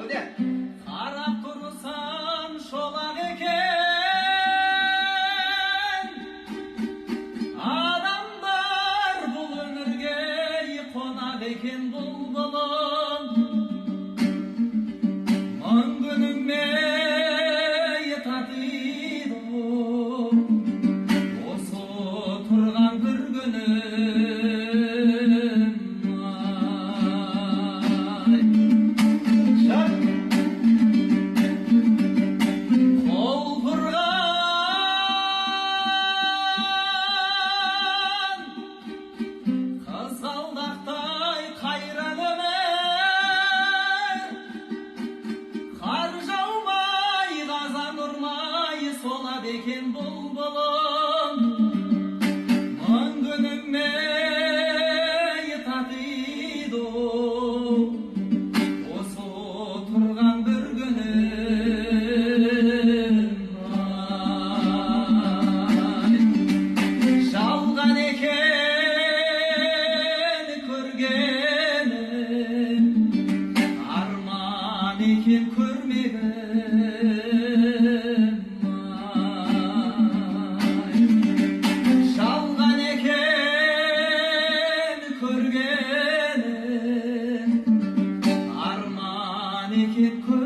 Öyle. Qarab tursan şolaq eкен, adamlar бұл өмірге қонақ екен бұлбұлым. Мың күніңме татиды осы тұрған бір күнім. Қол бұрған қызғалдақтай қайран өмір, қар жаумай қазан ұрмай солады екен бұлбұлым. Мың күніңме татиды осы тұрған бір күнім. Жалған екен көргенім, арман екен көрмегім. Жалған екен көргенім, арман екен көрмегім.